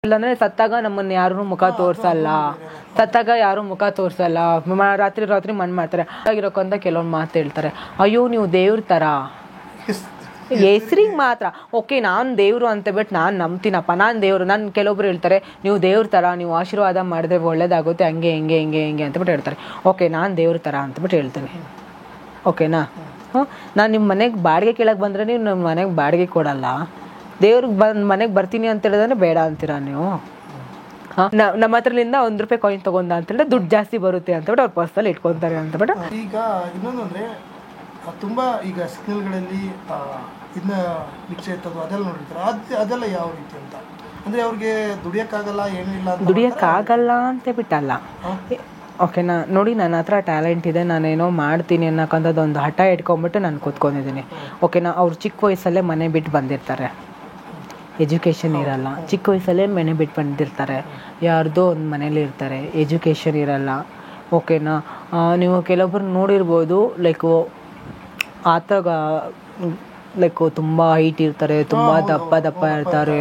ಇಲ್ಲಾಂದ್ರೆ ಸತ್ತಾಗ ನಮ್ಮನ್ನ ಯಾರು ಮುಖ ತೋರ್ಸಲ್ಲ, ಸತ್ತಾಗ ಯಾರು ಮುಖ ತೋರ್ಸಲ್ಲ, ರಾತ್ರಿ ರಾತ್ರಿ ಮಣ್ಣು ಮಾಡ್ತಾರೆ. ಆಗಿರೋಕಂತ ಕೆಲವೊಂದು ಮಾತು ಹೇಳ್ತಾರೆ, ಅಯ್ಯೋ ನೀವು ದೇವ್ರ ಥರ ಹೆಸ್ರಿಗೆ ಮಾತ್ರ. ಓಕೆ ನಾನು ದೇವರು ಅಂತ ಬಿಟ್ಟು ನಾನು ನಂಬ್ತೀನಪ್ಪ, ನಾನು ದೇವರು. ನಾನು ಕೆಲವೊಬ್ರು ಹೇಳ್ತಾರೆ ನೀವು ದೇವ್ರ ಥರ, ನೀವು ಆಶೀರ್ವಾದ ಮಾಡಿದ್ರೆ ಒಳ್ಳೇದಾಗುತ್ತೆ, ಹಂಗೆ ಹಿಂಗೆ ಹಿಂಗೆ ಹಿಂಗೆ ಅಂತಬಿಟ್ಟು ಹೇಳ್ತಾರೆ. ಓಕೆ ನಾನು ದೇವ್ರ ಥರ ಅಂತಬಿಟ್ಟು ಹೇಳ್ತೀನಿ, ಓಕೆನಾ. ನಾನು ನಿಮ್ಮ ಮನೆಗೆ ಬಾಡಿಗೆ ಕೇಳಕ್ಕೆ ಬಂದರೆ ನೀವು ನಮ್ಮ ಮನೆಗೆ ಬಾಡಿಗೆ ಕೊಡಲ್ಲ, ದೇವ್ರಿಗೆ ಮನೆಗೆ ಬರ್ತೀನಿ ಅಂತ ಹೇಳಿದ್ರೆ ಬೇಡ ಅಂತೀರಾ ನೀವು. ನಮ್ಮ ಹತ್ರಲಿಂದ ₹1 ಕಾಯಿನ್ ತಗೊಂಡ ಅಂತ ಹೇಳಿದ್ರೆ ದುಡ್ಡು ಜಾಸ್ತಿ ಬರುತ್ತೆ ಅಂತಬಿಟ್ಟು ಅವ್ರು ಪರ್ಸಲ್ಲಿ ಇಟ್ಕೊತಾರೆ ಅಂತಬಿಟ್ಟು. ಈಗ ಇನ್ನೊಂದು ಅಂದರೆ ತುಂಬ ಈಗ ಸಿಗ್ನಲ್ಗಳಲ್ಲಿ ಇದನ್ನ ಭಿಕ್ಷೆ ಎತ್ತೋದು ಅದೆಲ್ಲ ನೋಡಿರ್ತಾರೆ, ಅದೆಲ್ಲ ಯಾವ ರೀತಿ ಅಂತ ಅಂದರೆ ಅವ್ರಿಗೆ ದುಡಿಯೋಕ್ಕಾಗಲ್ಲ, ಏನೂ ಇಲ್ಲ, ದುಡಿಯೋಕ್ಕಾಗಲ್ಲ ಅಂತ ಬಿಟ್ಟಲ್ಲ, ಓಕೆನಾ. ನೋಡಿ ನನ್ನ ಹತ್ರ ಟ್ಯಾಲೆಂಟ್ ಇದೆ, ನಾನೇನೋ ಮಾಡ್ತೀನಿ ಅನ್ನೋಕ್ಕಂಥದ್ದು ಒಂದು ಹಠ ಇಟ್ಕೊಂಡ್ಬಿಟ್ಟು ನಾನು ಕೂತ್ಕೊಂಡಿದ್ದೀನಿ, ಓಕೆನಾ. ಅವ್ರು ಚಿಕ್ಕ ವಯಸ್ಸಲ್ಲೇ ಮನೆ ಬಿಟ್ಟು ಬಂದಿರ್ತಾರೆ, ಎಜುಕೇಷನ್ ಇರಲ್ಲ, ಚಿಕ್ಕ ವಯಸ್ಸಲ್ಲೇ ಮನೆ ಬಿಟ್ಟು ಬಂದಿರ್ತಾರೆ, ಯಾರ್ದೋ ಒಂದು ಮನೇಲಿ ಇರ್ತಾರೆ, ಎಜುಕೇಷನ್ ಇರಲ್ಲ, ಓಕೆನಾ. ನೀವು ಕೆಲವೊಬ್ಬರು ನೋಡಿರ್ಬೋದು, ಲೈಕ್ ತುಂಬ ಹೈಟ್ ಇರ್ತಾರೆ, ತುಂಬ ದಪ್ಪ ಇರ್ತಾರೆ,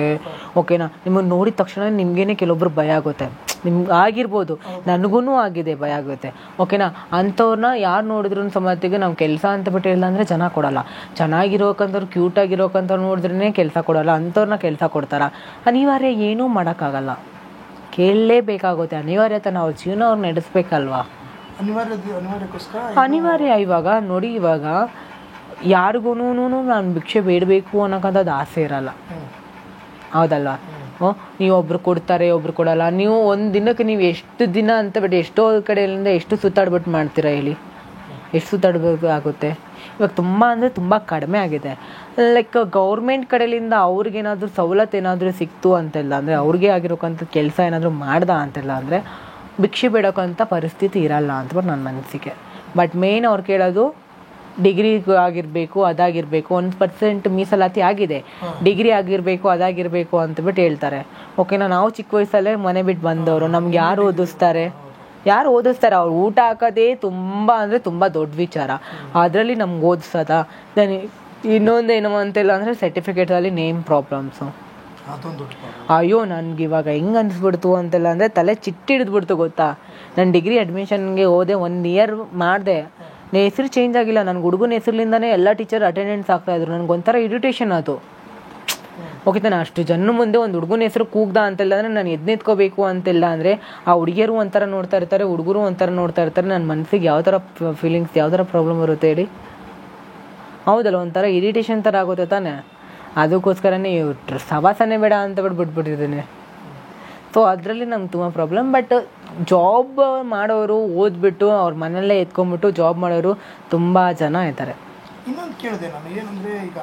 ಓಕೆನಾ. ನಿಮಗೆ ನೋಡಿದ ತಕ್ಷಣ ನಿಮಗೇನೆ ಕೆಲವೊಬ್ರು ಭಯ ಆಗುತ್ತೆ, ನಿಮ್ಗೆ ಆಗಿರ್ಬೋದು, ನನಗೂ ಆಗಿದೆ, ಭಯ ಆಗುತ್ತೆ, ಓಕೆನಾ. ಅಂಥವ್ರನ್ನ ಯಾರು ನೋಡಿದ್ರು ಸಮೇತಿಗೆ ನಾವು ಕೆಲಸ ಅಂತ ಬಿಟ್ಟು ಇಲ್ಲ ಅಂದರೆ ಜನ ಕೊಡಲ್ಲ. ಚೆನ್ನಾಗಿರೋಕಂಥವ್ರು, ಕ್ಯೂಟಾಗಿರೋಕಂಥವ್ರು ನೋಡಿದ್ರೇ ಕೆಲಸ ಕೊಡಲ್ಲ, ಅಂಥವ್ರನ್ನ ಕೆಲಸ ಕೊಡ್ತಾರೆ. ಅನಿವಾರ್ಯ, ಏನೂ ಮಾಡೋಕ್ಕಾಗಲ್ಲ, ಕೇಳಲೇಬೇಕಾಗುತ್ತೆ, ಅನಿವಾರ್ಯತೆ. ನಾವು ಜೀವನ ಅವ್ರು ನಡೆಸ್ಬೇಕಲ್ವಾ, ಅನಿವಾರ್ಯ. ಇವಾಗ ನೋಡಿ, ಇವಾಗ ಯಾರಿಗೂ ನಾನು ಭಿಕ್ಷೆ ಬೇಡಬೇಕು ಅನ್ನೋಕ್ಕಂಥದ್ದು ಆಸೆ ಇರಲ್ಲ, ಹೌದಲ್ವಾ. ನೀವು ಒಬ್ರು ಕೊಡ್ತಾರೆ, ಒಬ್ರು ಕೊಡಲ್ಲ. ನೀವು ಒಂದು ದಿನಕ್ಕೆ ನೀವು ಎಷ್ಟು ದಿನ ಅಂತ ಬಿಟ್ಟು ಎಷ್ಟೋ ಕಡೆಯಿಂದ ಎಷ್ಟು ಸುತ್ತಾಡ್ಬಿಟ್ಟು ಮಾಡ್ತೀರಾ ಹೇಳಿ, ಎಷ್ಟು ಸುತ್ತಾಡಬೇಕಾಗುತ್ತೆ. ಇವಾಗ ತುಂಬ ಅಂದರೆ ತುಂಬ ಕಡಿಮೆ ಆಗಿದೆ. ಲೈಕ್ ಗೌರ್ಮೆಂಟ್ ಕಡೆಯಿಂದ ಅವ್ರಿಗೇನಾದರೂ ಸವಲತ್ತು ಏನಾದರೂ ಸಿಕ್ತು ಅಂತೆಲ್ಲ ಅಂದರೆ, ಅವ್ರಿಗೆ ಆಗಿರೋಕ್ಕಂಥ ಕೆಲಸ ಏನಾದರೂ ಮಾಡ್ದ ಅಂತೆಲ್ಲ ಅಂದರೆ ಭಿಕ್ಷೆ ಬೇಡೋಕ್ಕಂಥ ಪರಿಸ್ಥಿತಿ ಇರಲ್ಲ ಅಂತಬಿಟ್ಟು ನನ್ನ ಮನಸ್ಸಿಗೆ. ಬಟ್ ಮೇನ್ ಅವ್ರು ಕೇಳೋದು ಡಿಗ್ರಿ ಆಗಿರಬೇಕು, ಅದಾಗಿರಬೇಕು, 1% ಮೀಸಲಾತಿ ಆಗಿದೆ, ಡಿಗ್ರಿ ಆಗಿರಬೇಕು, ಅದಾಗಿರಬೇಕು ಅಂತಬಿಟ್ಟು ಹೇಳ್ತಾರೆ, ಓಕೆನಾ. ನಾವು ಚಿಕ್ಕ ವಯಸ್ಸಲ್ಲೇ ಮನೆ ಬಿಟ್ಟು ಬಂದವರು, ನಮ್ಗೆ ಯಾರು ಓದಿಸ್ತಾರೆ? ಅವ್ರು ಊಟ ಹಾಕೋದೇ ತುಂಬ ಅಂದರೆ ತುಂಬ ದೊಡ್ಡ ವಿಚಾರ, ಅದರಲ್ಲಿ ನಮ್ಗೆ ಓದಿಸೋದ. ಇನ್ನೊಂದೇನು ಅಂತೆಲ್ಲ ಅಂದರೆ ಸರ್ಟಿಫಿಕೇಟಲ್ಲಿ ನೇಮ್ ಪ್ರಾಬ್ಲಮ್ಸು. ಅಯ್ಯೋ ನನಗಿವಾಗ ಹೆಂಗೆ ಅನಿಸ್ಬಿಡ್ತು ಅಂತೆಲ್ಲ ಅಂದರೆ ತಲೆ ಚಿಟ್ಟಿಡಿದ್ಬಿಡ್ತು ಗೊತ್ತಾ. ನಾನು ಡಿಗ್ರಿ ಅಡ್ಮಿಷನ್ಗೆ ಹೋದೆ, 1 ಇಯರ್ ಮಾಡಿದೆ, ಹೆಸರು ಚೇಂಜ್ ಆಗಿಲ್ಲ, ನನಗೆ ಹುಡುಗನ ಹೆಸರಿನಿಂದನೇ ಎಲ್ಲ ಟೀಚರ್ ಅಟೆಂಡೆನ್ಸ್ ಆಗ್ತಾಯಿದ್ರು. ನನಗೊಂಥರ ಇರಿಟೇಷನ್ ಅದು. ಓಕೆ, ನಾನು ಅಷ್ಟು ಜನ ಮುಂದೆ ಒಂದು ಹುಡುಗನ ಹೆಸರು ಕೂಗ್ದ ಅಂತೆಲ್ಲ ಅಂದರೆ ನಾನು ಎದ್ನಿತ್ಕೋಬೇಕು ಅಂತೆಲ್ಲ ಅಂದರೆ ಆ ಹುಡುಗಿಯರು ಒಂಥರ ನೋಡ್ತಾ ಇರ್ತಾರೆ, ಹುಡುಗರು ಒಂಥರ ನೋಡ್ತಾ ಇರ್ತಾರೆ. ನನ್ನ ಮನಸ್ಸಿಗೆ ಯಾವ ಥರ ಫೀಲಿಂಗ್ಸ್, ಯಾವ ಥರ ಪ್ರಾಬ್ಲಮ್ ಬರುತ್ತೆ ಹೇಳಿ, ಹೌದಲ್ಲ, ಒಂಥರ ಇರಿಟೇಷನ್ ಥರ ಆಗುತ್ತೆ ತಾನೆ. ಅದಕ್ಕೋಸ್ಕರನೇ ಸವಾಸನೆ ಬೇಡ ಅಂತ ಬಿಟ್ಬಿಟ್ಟಿದ್ದೀನಿ. ಸೊ ಅದರಲ್ಲಿ ನಮ್ಗೆ ತುಂಬ ಪ್ರಾಬ್ಲಮ್. ಬಟ್ ಜಾಬ್ ಮಾಡೋರು, ಓದ್ಬಿಟ್ಟು ಅವ್ರ ಮನೆಯಲ್ಲೇ ಎತ್ಕೊಂಡ್ಬಿಟ್ಟು ಜಾಬ್ ಮಾಡೋರು ತುಂಬ ಜನ ಇದ್ದಾರೆ. ಇನ್ನೊಂದು ಕೇಳಿದೆ ನಾನು, ಏನಂದರೆ ಈಗ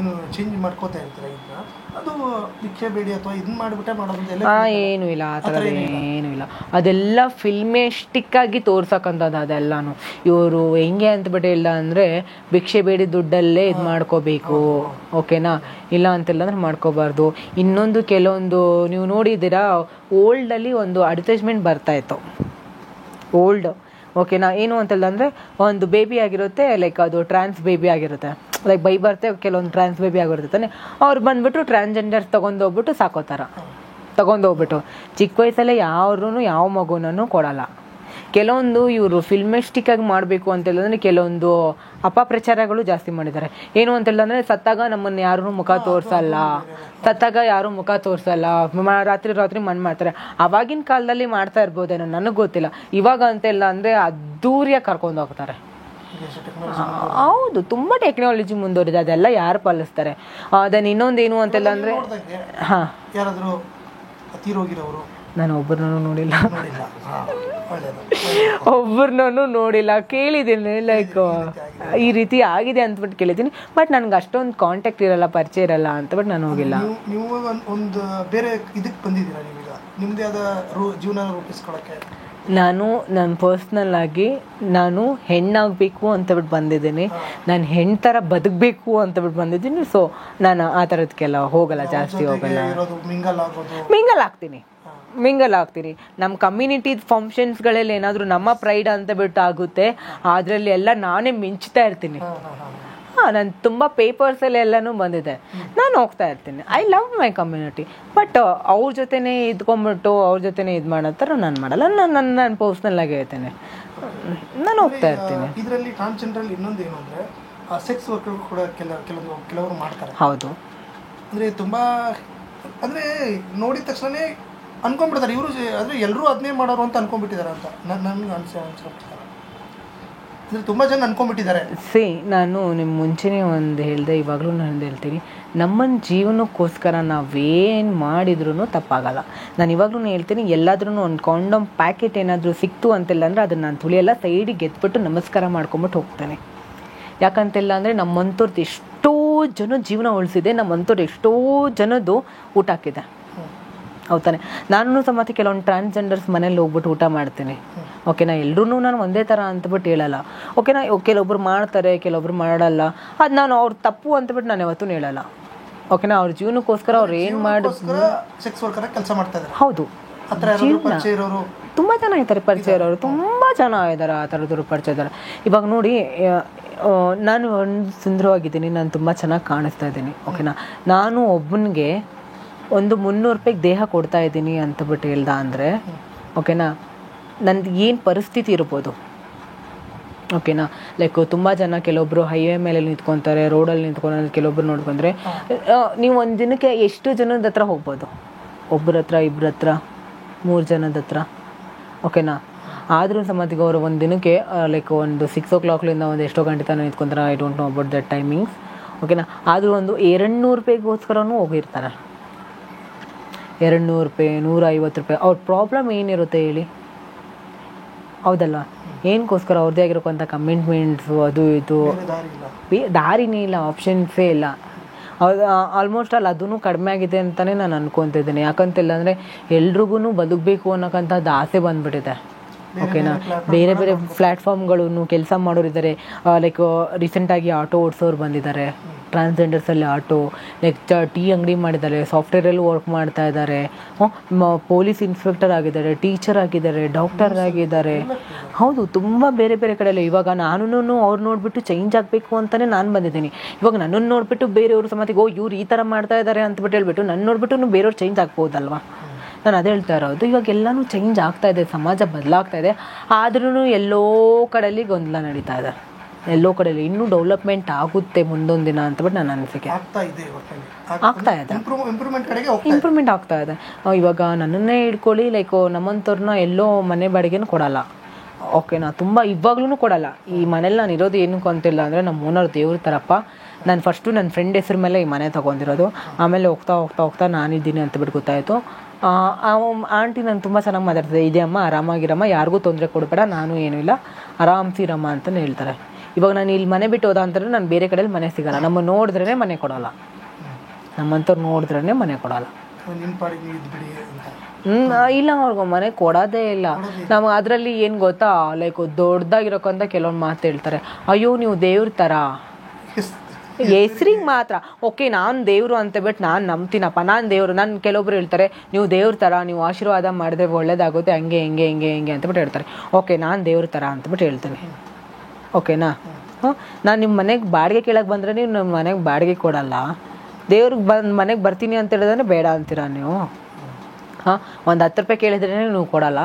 ಏನು ಚೇಂಜ್ ಮಾಡ್ಕೋತಾ ಇರ್ತಾರೆ, ಈಗ ಅದು ಭಿಕ್ಷೆ ಬೇಡಿ ಅಥವಾ ಇದನ್ನ ಮಾಡಿಬಿಟ್ಟೆ ಮಾಡೋದು ಏನೂ ಇಲ್ಲ, ಆ ಥರದ್ದು ಏನೂ ಇಲ್ಲ. ಅದೆಲ್ಲ ಫಿಲ್ಮೇಸ್ಟಿಕ್ಕಾಗಿ ತೋರ್ಸಕ್ಕಂಥದ್ದು ಅದೆಲ್ಲನೂ. ಇವರು ಹೆಂಗೆ ಅಂತಬಿಟ್ಟು ಇಲ್ಲ ಅಂದರೆ ಭಿಕ್ಷೆ ಬೇಡಿ ದುಡ್ಡಲ್ಲೇ ಇದು ಮಾಡ್ಕೋಬೇಕು, ಓಕೆನಾ. ಇಲ್ಲ ಅಂತೆಲ್ಲ ಅಂದ್ರೆ ಮಾಡ್ಕೋಬಾರ್ದು. ಇನ್ನೊಂದು ಕೆಲವೊಂದು ನೀವು ನೋಡಿದ್ದೀರಾ, ಓಲ್ಡಲ್ಲಿ ಒಂದು ಅಡ್ವರ್ಟೈಸ್ಮೆಂಟ್ ಬರ್ತಾಯಿತ್ತು, ಓಲ್ಡ್, ಓಕೆನಾ. ಏನು ಅಂತೆಲ್ಲ ಅಂದರೆ ಒಂದು ಬೇಬಿ ಆಗಿರುತ್ತೆ, ಲೈಕ್ ಅದು ಟ್ರಾನ್ಸ್ ಬೇಬಿ ಆಗಿರುತ್ತೆ, ಲೈಕ್ ಬೈ ಬರ್ತೆ ಕೆಲವೊಂದು ಟ್ರಾನ್ಸ್ ಬೇಬಿ ಆಗಿರುತ್ತೆ ತಾನೆ. ಅವ್ರು ಬಂದುಬಿಟ್ಟು ಟ್ರಾನ್ಸ್ಜೆಂಡರ್ಸ್ ತೊಗೊಂಡೋಗ್ಬಿಟ್ಟು ಸಾಕೋತಾರ, ತೊಗೊಂಡೋಗ್ಬಿಟ್ಟು ಚಿಕ್ಕ ವಯಸ್ಸಲ್ಲೇ ಯಾವ ಮಗುನೂ ಕೊಡಲ್ಲ. ಕೆಲವೊಂದು ಇವರು ಫಿಲ್ಮೆಸ್ಟಿಕ್ಕಾಗಿ ಮಾಡಬೇಕು ಅಂತೆಲ್ಲಂದರೆ ಕೆಲವೊಂದು ಅಪಪ್ರಚಾರಗಳು ಜಾಸ್ತಿ ಮಾಡಿದ್ದಾರೆ. ಏನು ಅಂತೆಲ್ಲಂದರೆ ಸತ್ತಾಗ ನಮ್ಮನ್ನು ಯಾರೂ ಮುಖ ತೋರಿಸಲ್ಲ, ರಾತ್ರಿ ರಾತ್ರಿ ಮಣ್ಣು ಮಾಡ್ತಾರೆ. ಆವಾಗಿನ ಕಾಲದಲ್ಲಿ ಮಾಡ್ತಾ ಇರ್ಬೋದೇನೋ, ನನಗೆ ಗೊತ್ತಿಲ್ಲ. ಇವಾಗ ಅಂತೆಲ್ಲ ಅಂದರೆ ಅದ್ದೂರಿಯಾಗಿ ಕರ್ಕೊಂಡು ಹೋಗ್ತಾರೆ. ಹೌದು, ತುಂಬ ಟೆಕ್ನಾಲಜಿ ಮುಂದುವರಿದೆ, ಅದೆಲ್ಲ ಯಾರು ಪಾಲಿಸ್ತಾರೆ. ಅದನ್ನು ಇನ್ನೊಂದೇನು ಅಂತೆಲ್ಲ ಅಂದರೆ, ಹಾಂ, ನಾನು ಒಬ್ಬರನ್ನೂ ನೋಡಿಲ್ಲ, ಕೇಳಿದ್ದೀನಿ, ಲೈಕ್ ಈ ರೀತಿ ಆಗಿದೆ ಅಂತಬಿಟ್ಟು ಕೇಳಿದ್ದೀನಿ. ಬಟ್ ನನಗೆ ಅಷ್ಟೊಂದು ಕಾಂಟ್ಯಾಕ್ಟ್ ಇರಲ್ಲ, ಪರಿಚಯ ಇರಲ್ಲ ಅಂತಬಿಟ್ಟು ನಾನು ಹೋಗಿಲ್ಲ. ನೀವು ಒಂದು ಬೇರೆ ಇದಕ್ಕೆ ಬಂದಿದ್ದೀರಾ, ನೀವೀಗ ನಿಮ್ಮದೇ ಆದ ಜೀವನ ರೂಪಿಸ್ಕೊಳ್ಳೋಕ್ಕೆ? ನಾನು ಪರ್ಸ್ನಲ್ ಆಗಿ ನಾನು ಹೆಣ್ಣಾಗಬೇಕು ಅಂತಬಿಟ್ಟು ಬಂದಿದ್ದೀನಿ, ನಾನು ಹೆಣ್ಣು ಥರ ಬದುಕಬೇಕು ಅಂತಬಿಟ್ಟು ಬಂದಿದ್ದೀನಿ. ಸೊ ನಾನು ಆ ಥರದಕ್ಕೆಲ್ಲ ಹೋಗಲ್ಲ, ಜಾಸ್ತಿ ಹೋಗಲ್ಲ. ಮಿಂಗಲ್ ಆಗ್ತೀನಿ. ನಮ್ಮ ಕಮ್ಯುನಿಟಿ ಫಂಕ್ಷನ್ಸ್ಗಳಲ್ಲಿ ಏನಾದರೂ ನಮ್ಮ ಪ್ರೈಡ್ ಅಂತ ಬಿಟ್ಟು ಆಗುತ್ತೆ, ಅದರಲ್ಲಿ ಎಲ್ಲ ನಾನೇ ಮಿಂಚ್ತಾ ಇರ್ತೀನಿ. ನಾನು ತುಂಬ ಪೇಪರ್ಸಲ್ಲಿ ಎಲ್ಲನೂ ಬಂದಿದೆ. ನಾನು ಹೋಗ್ತಾ ಇರ್ತೀನಿ. I love my community. But ಅವ್ರ ಜೊತೆನೇ ಇದ್ಕೊಂಡ್ಬಿಟ್ಟು ಅವ್ರ ಜೊತೆನೇ ಇದು ಮಾಡೋ ಥರ ನಾನು ಮಾಡಲ್ಲ. ನಾನು ಪರ್ಸ್ನಲ್ ಆಗಿ ಹೇಳ್ತೇನೆ, ನಾನು ಹೋಗ್ತಾ ಇರ್ತೀನಿ. ಇದರಲ್ಲಿ ಟ್ರಾನ್ಸ್ಜೆಂಡರ್ ಇನ್ನೊಂದು ಏನು ಅಂದರೆ ಸೆಕ್ಸ್ ವರ್ಕರ್ ಕೂಡ ಕೆಲವರು ಮಾಡ್ತಾರೆ. ಹೌದು. ಅಂದರೆ ತುಂಬ ಅಂದರೆ ನೋಡಿದ ತಕ್ಷಣವೇ ಅನ್ಕೊಂಡ್ಬಿಡ್ತಾರೆ ಇವರು, ಅಂದರೆ ಎಲ್ಲರೂ ಅದನ್ನೇ ಮಾಡೋರು ಅಂತ ಅನ್ಕೊಂಡ್ಬಿಟ್ಟಿದ್ದಾರೆ ಅಂತ ನನ್ಗೆ ಅನ್ಸ್ಬಿಡ್ತಾರೆ. ಅಂದರೆ ತುಂಬ ಜನ ಅನ್ಕೊಂಡ್ಬಿಟ್ಟಿದ್ದಾರೆ. ನಾನು ನಿಮ್ಮ ಮುಂಚೆನೇ ಒಂದು ಹೇಳಿದೆ, ಇವಾಗಲೂ ನಾನು ಹೇಳ್ತೀನಿ, ನಮ್ಮನ್ನ ಜೀವನಕ್ಕೋಸ್ಕರ ನಾವೇನು ಮಾಡಿದ್ರೂ ತಪ್ಪಾಗಲ್ಲ. ನಾನು ಇವಾಗಲೂ ಹೇಳ್ತೀನಿ, ಎಲ್ಲಾದ್ರೂ ಒಂದು ಕಾಂಡಮ್ ಪ್ಯಾಕೆಟ್ ಏನಾದರೂ ಸಿಕ್ತು ಅಂತಿಲ್ಲ ಅಂದರೆ ಅದನ್ನು ನಾನು ತುಳಿಯೆಲ್ಲ ಸೈಡಿಗೆ ಎತ್ಬಿಟ್ಟು ನಮಸ್ಕಾರ ಮಾಡ್ಕೊಂಬಿಟ್ಟು ಹೋಗ್ತೇನೆ. ಯಾಕಂತಿಲ್ಲ ಅಂದರೆ ನಮ್ಮಂಥವ್ರದ್ದು ಎಷ್ಟೋ ಜನ ಜೀವನ ಉಳಿಸಿದೆ, ನಮ್ಮಂಥವ್ರು ಎಷ್ಟೋ ಜನದ್ದು ಊಟ ಹಾಕಿದೆ. ಹೌದಾನೆ. ನಾನು ಸಮೇತ ಕೆಲವೊಂದು ಟ್ರಾನ್ಸ್ಜೆಂಡರ್ಸ್ ಮನೇಲಿ ಹೋಗ್ಬಿಟ್ಟು ಊಟ ಮಾಡ್ತೀನಿ. ಓಕೆನಾ, ಎಲ್ಲರೂ ನಾನು ಒಂದೇ ಥರ ಅಂತಬಿಟ್ಟು ಹೇಳಲ್ಲ. ಓಕೆನಾ, ಕೆಲವೊಬ್ರು ಮಾಡ್ತಾರೆ, ಕೆಲವೊಬ್ರು ಮಾಡಲ್ಲ. ಅದು ನಾನು ಅವ್ರ ತಪ್ಪು ಅಂತಬಿಟ್ಟು ನಾನು ಯಾವತ್ತೂ ಹೇಳಲ್ಲ. ಓಕೆನಾ, ಅವ್ರ ಜೀವನಕ್ಕೋಸ್ಕರ ಅವ್ರು ಏನು ಮಾಡಿದ್ರು ಸೆಕ್ಸ್ ವರ್ಕರ್ ಕೆಲಸ ಮಾಡ್ತಾ ಇದ್ದಾರೆ. ಹೌದು, ತುಂಬ ಜನ ಇದ್ದಾರೆ ಪರಿಚಯ ಇರೋರು, ತುಂಬ ಜನ ಇದ್ದಾರೆ ಆ ಥರದವರು ಪರಿಚಯ ಇದ್ದಾರೆ. ಇವಾಗ ನೋಡಿ, ನಾನು ಒಂದು ಸುಂದರವಾಗಿದ್ದೀನಿ, ನಾನು ತುಂಬ ಚೆನ್ನಾಗಿ ಕಾಣಿಸ್ತಾ ಇದ್ದೀನಿ. ಓಕೆನಾ, ನಾನು ಒಬ್ಬನಿಗೆ ಒಂದು 300 ರೂಪಾಯಿಗೆ ದೇಹ ಕೊಡ್ತಾ ಇದ್ದೀನಿ ಅಂತಬಿಟ್ಟು ಹೇಳ್ದ ಅಂದರೆ, ಓಕೆನಾ, ನಂದು ಏನು ಪರಿಸ್ಥಿತಿ ಇರ್ಬೋದು. ಓಕೆನಾ, ಲೈಕ್ ತುಂಬ ಜನ ಕೆಲವೊಬ್ಬರು ಹೈವೇ ಮೇಲೆ ನಿಂತ್ಕೊತಾರೆ, ರೋಡಲ್ಲಿ ನಿಂತ್ಕೊಂಡು ಕೆಲವೊಬ್ರು ನೋಡ್ಕೊಂಡ್ರೆ ನೀವು ಒಂದು ದಿನಕ್ಕೆ ಎಷ್ಟು ಜನದ ಹತ್ರ ಹೋಗ್ಬೋದು? ಒಬ್ಬರ ಹತ್ರ, ಇಬ್ಬರ ಹತ್ರ, 3 ಜನದ ಹತ್ರ. ಓಕೆನಾ, ಆದರೂ ಸಮೇತಿಗೆ ಅವರು ಒಂದು ದಿನಕ್ಕೆ ಲೈಕ್ ಒಂದು 6 o'clock ಒಂದು ಎಷ್ಟೋ ಗಂಟೆ ತನಕ ನಿಂತ್ಕೊಂತಾರೆ. I don't know about that timings. ಓಕೆನಾ, ಆದರೂ ಒಂದು 200 ರೂಪಾಯಿಗೋಸ್ಕರನೂ ಹೋಗಿರ್ತಾರೆ. 200 ರೂಪಾಯಿ, 150 ರೂಪಾಯಿ. ಅವ್ರ ಪ್ರಾಬ್ಲಮ್ ಏನಿರುತ್ತೆ ಹೇಳಿ? ಹೌದಲ್ಲ? ಏನಕ್ಕೋಸ್ಕರ ಅವ್ರದ್ದೇ ಆಗಿರೋಕ್ಕಂಥ ಕಮಿಟ್ಮೆಂಟ್ಸು ಅದು ಇದು ದಾರಿನೇ ಇಲ್ಲ, ಆಪ್ಷನ್ಸೇ ಇಲ್ಲ. ಆಲ್ಮೋಸ್ಟ್ ಅಲ್ಲಿ ಅದೂ ಕಡಿಮೆ ಆಗಿದೆ ಅಂತಲೇ ನಾನು ಅನ್ಕೊತಿದ್ದೀನಿ. ಯಾಕಂತಿಲ್ಲ ಅಂದರೆ ಎಲ್ರಿಗೂ ಬದುಕಬೇಕು ಅನ್ನೋಕ್ಕಂಥದ್ದು ಆಸೆ ಬಂದುಬಿಟ್ಟಿದೆ. ಓಕೆನಾ, ಬೇರೆ ಬೇರೆ ಪ್ಲ್ಯಾಟ್ಫಾರ್ಮ್ಗಳನ್ನು ಕೆಲಸ ಮಾಡೋರಿದ್ದಾರೆ. ಲೈಕ್ ರೀಸೆಂಟಾಗಿ ಆಟೋ ಓಡಿಸೋರು ಬಂದಿದ್ದಾರೆ, ಟ್ರಾನ್ಸ್ಜೆಂಡರ್ಸಲ್ಲಿ ಆಟೋ, ಲೈಕ್ ಟೀ ಅಂಗಡಿ ಮಾಡಿದ್ದಾರೆ, ಸಾಫ್ಟ್ವೇರಲ್ಲಿ ವರ್ಕ್ ಮಾಡ್ತಾ ಇದ್ದಾರೆ, ಪೊಲೀಸ್ ಇನ್ಸ್ಪೆಕ್ಟರ್ ಆಗಿದ್ದಾರೆ, ಟೀಚರ್ ಆಗಿದ್ದಾರೆ, ಡಾಕ್ಟರ್ ಆಗಿದ್ದಾರೆ. ಹೌದು, ತುಂಬ ಬೇರೆ ಬೇರೆ ಕಡೆಯಲ್ಲಿ. ಇವಾಗ ನಾನು ಅವ್ರು ನೋಡಿಬಿಟ್ಟು ಚೇಂಜ್ ಆಗಬೇಕು ಅಂತಲೇ ನಾನು ಬಂದಿದ್ದೀನಿ. ಇವಾಗ ನನ್ನನ್ನು ನೋಡಿಬಿಟ್ಟು ಬೇರೆಯವರು ಸಮೇತ ಇವ್ರು ಈ ಥರ ಮಾಡ್ತಾ ಇದ್ದಾರೆ ಅಂತಬಿಟ್ಟು ಹೇಳ್ಬಿಟ್ಟು ನನ್ನ ನೋಡಿಬಿಟ್ಟು ಬೇರೆಯವ್ರು ಚೇಂಜ್ ಆಗ್ಬೋದಲ್ವಾ? ನಾನು ಅದೇ ಹೇಳ್ತಾ ಇರೋದು. ಇವಾಗ ಎಲ್ಲನೂ ಚೇಂಜ್ ಆಗ್ತಾ ಇದೆ, ಸಮಾಜ ಬದಲಾಗ್ತಾ ಇದೆ. ಆದ್ರೂ ಎಲ್ಲೋ ಕಡೆಯಲ್ಲಿ ಗೊಂದಲ ನಡೀತಾ ಇದೆ, ಎಲ್ಲೋ ಕಡೆಯಲ್ಲಿ. ಇನ್ನೂ ಡೆವಲಪ್ಮೆಂಟ್ ಆಗುತ್ತೆ ಮುಂದೊಂದು ದಿನ ಅಂತಬಿಟ್ಟು ನನ್ನ ಅನಿಸಿಕೆ. ಆಗ್ತಾ ಇದೆ, ಇಂಪ್ರೂವ್ಮೆಂಟ್ ಆಗ್ತಾ ಇದೆ. ಇವಾಗ ನನ್ನನ್ನೇ ಇಟ್ಕೊಳ್ಳಿ, ಲೈಕ್ ನಮ್ಮಂಥವ್ರನ್ನ ಎಲ್ಲೋ ಮನೆ ಬಾಡಿಗೆನೂ ಕೊಡಲ್ಲ. ಓಕೆನಾ, ತುಂಬ ಇವಾಗ್ಲೂ ಕೊಡಲ್ಲ. ಈ ಮನೇಲಿ ನಾನು ಇರೋದು ಏನಕ್ಕೂ ಅಂತಿಲ್ಲ ಅಂದರೆ ನಮ್ಮ ಓನರ್ ದೇವ್ರ ಥರಪ್ಪ. ನಾನು ಫಸ್ಟು ನನ್ನ ಫ್ರೆಂಡ್ ಹೆಸ್ರ ಮೇಲೆ ಈ ಮನೆ ತೊಗೊಂಡಿರೋದು. ಆಮೇಲೆ ಹೋಗ್ತಾ ಹೋಗ್ತಾ ಹೋಗ್ತಾ ನಾನಿದ್ದೀನಿ ಅಂತಬಿಟ್ಟು ಗೊತ್ತಾಯಿತು. ಆಂಟಿ ನಾನು ತುಂಬ ಚೆನ್ನಾಗಿ ಮಾತಾಡ್ತಿದ್ದೆ, ಇದೆ ಅಮ್ಮ, ಆರಾಮಾಗಿರಮ್ಮ, ಯಾರಿಗೂ ತೊಂದರೆ ಕೊಡಬೇಡ, ನಾನು ಏನೂ ಇಲ್ಲ, ಆರಾಮ್ಸಿರಮ್ಮ ಅಂತಲೇ ಹೇಳ್ತಾರೆ. ಇವಾಗ ನಾನು ಇಲ್ಲಿ ಮನೆ ಬಿಟ್ಟು ಹೋದ ಅಂತಂದರೆ ನಾನು ಬೇರೆ ಕಡೆಯಲ್ಲಿ ಮನೆ ಸಿಗೋಲ್ಲ. ನಮ್ಮ ನೋಡಿದ್ರೇ ಮನೆ ಕೊಡೋಲ್ಲ, ನಮ್ಮಂಥವ್ರು ನೋಡಿದ್ರೇ ಮನೆ ಕೊಡೋಲ್ಲ. ಇಲ್ಲ, ಅವ್ರಿಗೆ ಮನೆ ಕೊಡೋದೇ ಇಲ್ಲ. ನಮ್ಗೆ ಅದರಲ್ಲಿ ಏನು ಗೊತ್ತಾ, ಲೈಕ್ ದೊಡ್ಡದಾಗಿರೋಕ್ಕಂತ ಕೆಲವೊಂದು ಮಾತು ಹೇಳ್ತಾರೆ. ಅಯ್ಯೋ ನೀವು ದೇವ್ರ ಥರ, ಹೆಸ್ರಿಗೆ ಮಾತ್ರ. ಓಕೆ, ನಾನು ದೇವರು ಅಂತ ಬಿಟ್ಟು ನಾನು ನಂಬ್ತೀನಪ್ಪ, ನಾನು ದೇವರು. ನಾನು ಕೆಲವೊಬ್ರು ಹೇಳ್ತಾರೆ ನೀವು ದೇವ್ರ ಥರ, ನೀವು ಆಶೀರ್ವಾದ ಮಾಡಿದ್ರೆ ಒಳ್ಳೇದಾಗುತ್ತೆ, ಹಂಗೆ ಹಿಂಗೆ ಹಿಂಗೆ ಹಿಂಗೆ ಅಂತಬಿಟ್ಟು ಹೇಳ್ತಾರೆ. ಓಕೆ, ನಾನು ದೇವ್ರ ಥರ ಅಂತಬಿಟ್ಟು ಹೇಳ್ತೀನಿ. ಓಕೆನಾ, ನಾನು ನಿಮ್ಮ ಮನೆಗೆ ಬಾಡಿಗೆ ಕೇಳಕ್ಕೆ ಬಂದರೆ ನೀವು ನಮ್ಮ ಮನೆಗೆ ಬಾಡಿಗೆ ಕೊಡಲ್ಲ. ದೇವ್ರಿಗೆ ಮನೆಗೆ ಬರ್ತೀನಿ ಅಂತ ಹೇಳಿದ್ರೆ ಬೇಡ ಅಂತೀರಾ ನೀವು? ಒಂದು 10 ರೂಪಾಯಿ ಕೇಳಿದ್ರೇ ನೀವು ಕೊಡಲ್ಲ,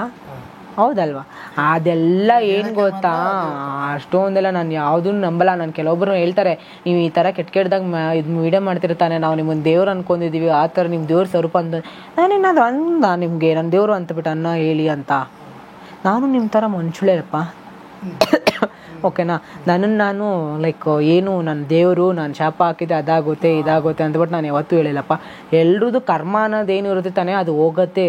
ಹೌದಲ್ವಾ? ಅದೆಲ್ಲ ಏನು ಗೊತ್ತಾ, ಅಷ್ಟೊಂದೆಲ್ಲ ನಾನು ಯಾವುದನ್ನು ನಂಬಲ್ಲ. ನಾನು ಕೆಲವೊಬ್ಬರು ಹೇಳ್ತಾರೆ ನೀವು ಈ ಥರ ಕೆಟ್ಟದಾಗ ಇದು ವಿಡಿಯೋ ಮಾಡ್ತಿರ್ತಾನೆ, ನಾವು ನಿಮ್ಮನ್ನು ದೇವ್ರು ಅನ್ಕೊಂಡಿದ್ದೀವಿ, ಆ ಥರ ನಿಮ್ಮ ದೇವ್ರ ಸ್ವರೂಪ ಅಂತ. ನಾನೇನಾದ್ರು ಅಂದ ನಿಮಗೆ ನನ್ನ ದೇವರು ಅಂತಬಿಟ್ಟು ಅನ್ನ ಹೇಳಿ ಅಂತ? ನಾನು ನಿಮ್ಮ ಥರ ಮನುಷ್ಯಳೇಪ್ಪ. ಓಕೆನಾ, ನಾನು ಲೈಕ್ ಏನು ನನ್ನ ದೇವರು, ನಾನು ಶಾಪ ಹಾಕಿದೆ ಅದಾಗುತ್ತೆ ಇದಾಗುತ್ತೆ ಅಂದ್ಬಿಟ್ಟು ನಾನು ಯಾವತ್ತೂ ಹೇಳಿಲ್ಲಪ್ಪ. ಎಲ್ರದ್ದು ಕರ್ಮ ಅನ್ನೋದೇನು ಇರುತ್ತೆ ತಾನೇ, ಅದು ಹೋಗುತ್ತೆ,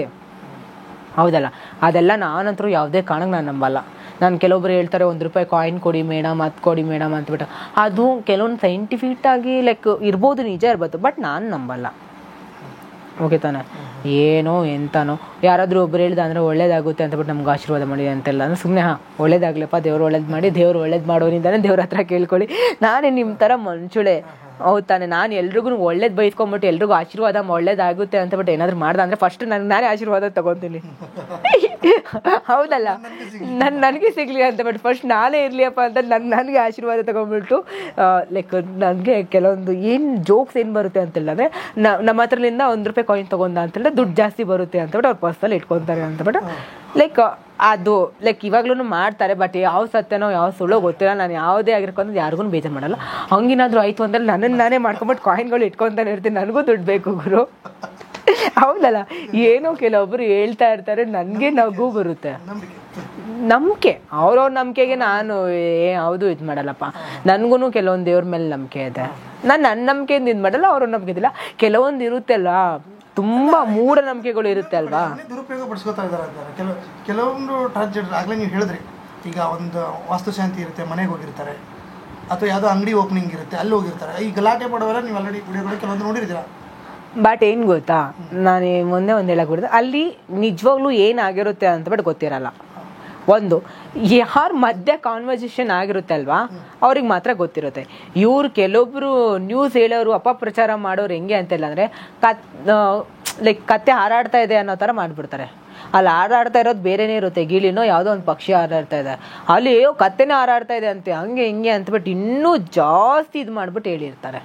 ಹೌದಲ್ಲ? ಅದೆಲ್ಲ ನಾನಂತರೂ ಯಾವುದೇ ಕಾರಣಕ್ಕೆ ನಾನು ನಂಬಲ್ಲ. ನಾನು ಕೆಲವೊಬ್ರು ಹೇಳ್ತಾರೆ 1 ರೂಪಾಯಿ ಕಾಯಿನ್ ಕೊಡಿ ಮೇಡಮ್, ಅದು ಕೊಡಿ ಮೇಡಮ್ ಅಂತಬಿಟ್ಟು. ಅದು ಕೆಲವೊಂದು ಸೈಂಟಿಫಿಕ್ಟಾಗಿ ಲೈಕ್ ಇರ್ಬೋದು, ನಿಜ ಇರ್ಬೋದು, ಬಟ್ ನಾನು ನಂಬಲ್ಲ. ಓಕೆ ತಾನೆ? ಏನೋ ಎಂತನೋ ಯಾರಾದರೂ ಒಬ್ರು ಹೇಳ್ದ ಅಂದರೆ ಒಳ್ಳೇದಾಗುತ್ತೆ ಅಂತಬಿಟ್ಟು ನಮ್ಗೆ ಆಶೀರ್ವಾದ ಮಾಡಿ ಅಂತೆಲ್ಲ ಅಂದರೆ ಸುಮ್ಮನೆ ಒಳ್ಳೇದಾಗ್ಲಪ್ಪ, ದೇವ್ರು ಒಳ್ಳೇದು ಮಾಡಿ, ದೇವ್ರು ಒಳ್ಳೇದು ಮಾಡೋನಿಂದಾನೆ ದೇವ್ರ ಹತ್ರ ಕೇಳ್ಕೊಳ್ಳಿ. ನಾನೇ ನಿಮ್ಮ ಥರ ಮನುಷ್ಯಳೆ, ಹೌದು ತಾನೆ? ನಾನು ಎಲ್ರಿಗೂ ಒಳ್ಳೇದು ಬೈಸ್ಕೊಂಬಿಟ್ಟು ಎಲ್ರಿಗೂ ಆಶೀರ್ವಾದ ಒಳ್ಳೇದಾಗುತ್ತೆ ಅಂತಬಿಟ್ಟು ಏನಾದರೂ ಮಾಡ್ದೆ ಅಂದರೆ ಫಸ್ಟ್ ನಾನೇ ಆಶೀರ್ವಾದ ತೊಗೊತೀನಿ. ಹೌದಲ್ಲ, ನನಗೆ ಸಿಗ್ಲಿ ಅಂತ ಬಟ್ ಫಸ್ಟ್ ನಾನೇ ಇರ್ಲಿಯಪ್ಪ ಅಂತ ನನಗೆ ಆಶೀರ್ವಾದ ತಗೊಂಡ್ಬಿಟ್ಟು ಲೈಕ್ ನನಗೆ ಕೆಲವೊಂದು ಏನು ಜೋಕ್ಸ್ ಏನು ಬರುತ್ತೆ ಅಂತಿಲ್ಲ ಅಂದರೆ ನಮ್ಮ ಹತ್ರಲಿಂದ ₹1 ಕಾಯಿನ್ ತೊಗೊಂಡ ಅಂತೇಳಿದ್ರೆ ದುಡ್ಡು ಜಾಸ್ತಿ ಬರುತ್ತೆ ಅಂತಬಿಟ್ಟು ಅವ್ರು ಪರ್ಸಲ್ಲಿ ಇಟ್ಕೊತಾರೆ ಅಂತಬಿಟ್ಟು ಲೈಕ್ ಅದು ಲೈಕ್ ಇವಾಗ್ಲೂ ಮಾಡ್ತಾರೆ. ಬಟ್ ಯಾವ ಸತ್ಯನೋ ಯಾವ ಸುಳ್ಳೋ ಗೊತ್ತಿಲ್ಲ. ನಾನು ಯಾವುದೇ ಆಗಿರ್ಕೊಂಡು ಯಾರಿಗೂ ಬೇಜಾರು ಮಾಡಲ್ಲ. ಹಂಗೇನಾದರೂ ಆಯಿತು ಅಂದರೆ ನನ್ನನ್ನು ನಾನೇ ಮಾಡ್ಕೊಂಬಿಟ್ಟು ಕಾಯಿನ್ಗಳು ಇಟ್ಕೊತಾನೆ ಇರ್ತೀನಿ. ನನಗೂ ದುಡ್ಡು ಬೇಕು ಗುರು. ಹೌದಲ್ಲ, ಏನೋ ಕೆಲವೊಬ್ರು ಹೇಳ್ತಾ ಇರ್ತಾರೆ, ನನಗೆ ನಗು ಬರುತ್ತೆ. ನಂಬಿಕೆ, ಅವ್ರವ್ರ ನಂಬಿಕೆಗೆ ನಾನು ಯಾವುದು ಇದು ಮಾಡಲ್ಲಪ್ಪ. ನನಗೂ ಕೆಲವೊಂದು ದೇವ್ರ ಮೇಲೆ ನಂಬಿಕೆ ಇದೆ. ನಾನು ನನ್ನ ನಂಬಿಕೆಯಿಂದ ಇದು ಮಾಡಲ್ಲ, ಅವ್ರ ನಂಬಿಕೆ ಇದಿಲ್ಲ. ಕೆಲವೊಂದು ಇರುತ್ತೆ ಅಲ್ಲ, ತುಂಬಾ ಮೂಢನಂಬಿಕೆಗಳು ಇರುತ್ತೆ ಅಲ್ವಾ, ದುರುಪಯೋಗ ಪಡಿಸ್ಕೊತಾ ಇದ್ದಾರೆ ಅಂತಾರೆ ಕೆಲವೊಂದು ಟ್ರಾನ್ಸ್ಜೆಂಡರ್. ಆಗಲೇ ನೀವು ಹೇಳಿದ್ರಿ, ಈಗ ಒಂದು ವಾಸ್ತುಶಾಂತಿ ಇರುತ್ತೆ, ಮನೆಗೆ ಹೋಗಿರ್ತಾರೆ, ಅಥವಾ ಯಾವುದೋ ಅಂಗಡಿ ಓಪನಿಂಗ್ ಇರುತ್ತೆ, ಅಲ್ಲಿ ಹೋಗಿರ್ತಾರೆ. ಈ ಗಲಾಟೆ ಮಾಡೋವೆಲ್ಲ ನೀವು ಆಲ್ರೆಡಿ ವಿಡಿಯೋಗಳು ಕೆಲವೊಂದು ನೋಡಿರ್ತೀರಾ. ಬಟ್ ಏನು ಗೊತ್ತಾ, ನಾನು ಮೊನ್ನೆ ಒಂದು ಹೇಳಕ್ ಬಿಡಿದೆ, ಅಲ್ಲಿ ನಿಜವಾಗ್ಲೂ ಏನಾಗಿರುತ್ತೆ ಅಂತ ಬಟ್ ಗೊತ್ತಿರಲ್ಲ. ಒಂದು ಯಾರ ಮಧ್ಯೆ ಕಾನ್ವರ್ಸೇಷನ್ ಆಗಿರುತ್ತೆ ಅಲ್ವಾ, ಅವ್ರಿಗೆ ಮಾತ್ರ ಗೊತ್ತಿರುತ್ತೆ. ಇವ್ರು ಕೆಲವೊಬ್ರು ನ್ಯೂಸ್ ಹೇಳೋರು, ಅಪಪ್ರಚಾರ ಮಾಡೋರು ಹೆಂಗೆ ಅಂತಿಲ್ಲ ಅಂದರೆ ಲೈಕ್ ಕತ್ತೆ ಹಾರಾಡ್ತಾ ಇದೆ ಅನ್ನೋ ಥರ ಮಾಡಿಬಿಡ್ತಾರೆ. ಅಲ್ಲಿ ಹಾರಾಡ್ತಾ ಇರೋದು ಬೇರೆನೇ ಇರುತ್ತೆ, ಗಿಳಿನೋ ಯಾವುದೋ ಒಂದು ಪಕ್ಷಿ ಹಾರಾಡ್ತಾ ಇದೆ, ಅಲ್ಲಿ ಕತ್ತೆನೇ ಹಾರಾಡ್ತಾ ಇದೆ ಅಂತೆ, ಹಂಗೆ ಹಿಂಗೆ ಅಂತಬಿಟ್ಟು ಇನ್ನೂ ಜಾಸ್ತಿ ಇದು ಮಾಡ್ಬಿಟ್ಟು ಹೇಳಿರ್ತಾರೆ.